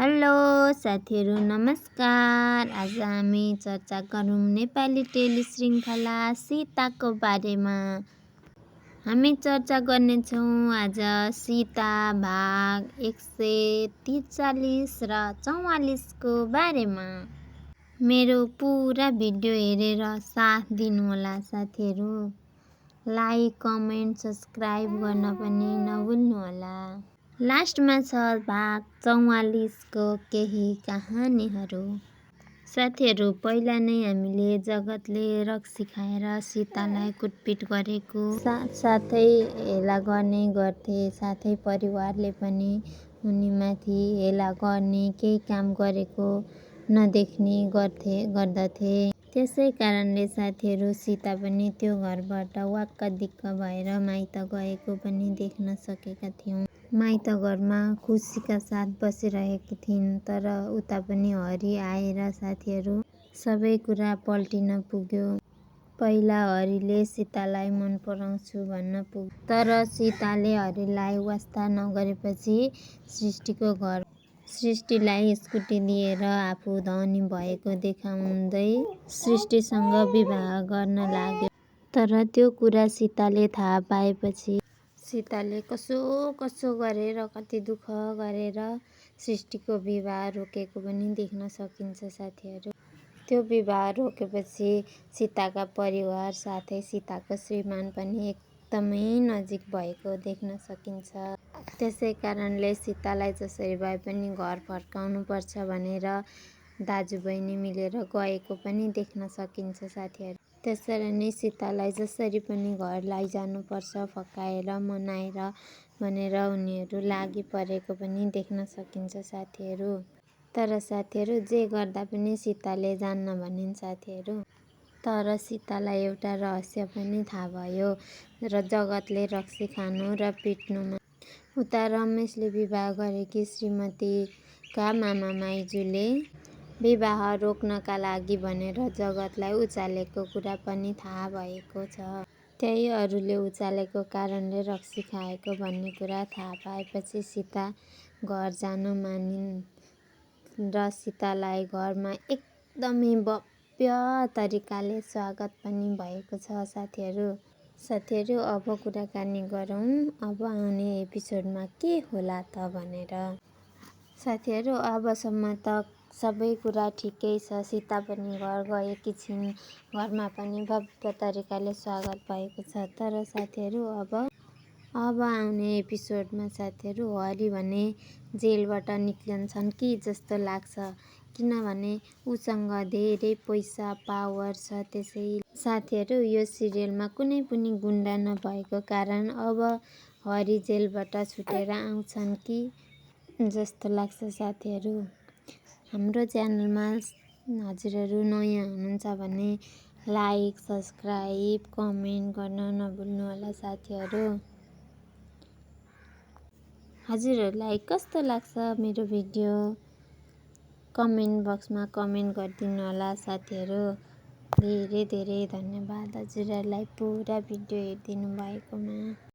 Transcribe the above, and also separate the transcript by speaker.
Speaker 1: Hello साथीहरू, नमस्कार। आज हामी चर्चा गरौँ नेपाली टेलिश्रृङ्खला सीताको बारेमा। हामी चर्चा गर्नेछौँ आज सीता भाग 143 र 44 को बारेमा। मेरो पुरा भिडियो हेरेर साथ दिनुहोला साथीहरू। लाइक, कमेन्ट, सब्सक्राइब गर्न पनि नभुल्नुहोला। लास्टमा छ भाग 44 को केही कहानीहरू। साथीहरू, पहिला नै हामीले जगतले रक्सी खाएर सीतालाई कुटपिट गरेको साथै हेला गर्ने गर्थे। साथै परिवारले पनि उनीमाथि हेला गर्ने, केही काम गरेको नदेख्ने गर्दथे। त्यसै कारणले साथीहरू, सीता पनि त्यो घरबाट वाक्क दिक्क भएर माइत गएको पनि देख्न सकेका थियौँ। माइत घरमा खुसीका साथ बसिरहेकी थिइन्। तर उता पनि हरि आएर साथीहरू सबै कुरा पल्टिन पुग्यो। पहिला हरिले सीतालाई मन पराउँछु भन्न पुग्यो। तर सीताले हरिलाई वास्ता नगरेपछि सृष्टिलाई स्कुटी दिएर आफू धनी भएको देखाउँदै सृष्टिसँग विवाह गर्न लाग्यो। तर त्यो कुरा सीताले थाहा पाएपछि सीताले कसो गरेर, कति दुःख गरेर सृष्टिको विवाह रोकेको पनि देख्न सकिन्छ साथीहरू। त्यो विवाह रोकेपछि सीताका परिवार साथै सीताको श्रीमान पनि एकदमै नजिक भएको देख्न सकिन्छ। त्यसै कारणले सीतालाई जसरी भए पनि घर फर्काउनु पर्छ भनेर दाजुबहिनी मिलेर गएको पनि देख्न सकिन्छ साथीहरू। त्यसरी नै सीतालाई जसरी पनि घर लैजानुपर्छ फकाएर मनाएर भनेर उनीहरू लागि परेको पनि देख्न सकिन्छ साथीहरू। तर साथीहरू, जे गर्दा पनि सीताले जान्न भनिन् साथीहरू। तर सीतालाई एउटा रहस्य पनि थाहा भयो र जगतले रक्सी खानु र पिट्नुमा। उता रमेशले विवाह गरेकी श्रीमतीका मामा माइजूले विवाह रोक्नका लागि भनेर जगतलाई उचालेको कुरा पनि थाहा भएको छ। त्यही अरूले उचालेको कारणले रक्सी खाएको भन्ने कुरा थाहा पाएपछि सीता घर जान मानिन् र सीतालाई घरमा एकदमै भव्य तरिकाले स्वागत पनि भएको छ साथीहरू। अब कुराकानी गरौँ अब आउने एपिसोडमा के होला त भनेर। साथीहरू, अबसम्म त सबै कुरा ठिकै छ। सीता पनि घर गएकी छिन्। घरमा पनि भव्य तरिकाले स्वागत भएको छ। तर साथीहरू, अब आउने एपिसोडमा साथीहरू हरि भने जेलबाट निक्लन्छन् कि जस्तो लाग्छ। किनभने उसँग धेरै पैसा पावर छ। त्यसै साथीहरू, यो सिरियलमा कुनै पनि गुन्डा नभएको कारण अब हरि जेलबाट छुटेर आउँछन् कि जस्तो लाग्छ साथीहरू। हाम्रो च्यानलमा हजुरहरू नयाँ हुनुहुन्छ भने लाइक, सब्सक्राइब, कमेन्ट गर्न नभुल्नुहोला साथीहरू। हजुरहरूलाई कस्तो लाग्छ मेरो भिडियो कमेन्ट बक्समा कमेन्ट गरिदिनु होला साथीहरू। धेरै धेरै धन्यवाद हजुरहरूलाई पुरा भिडियो हेरिदिनु भएकोमा।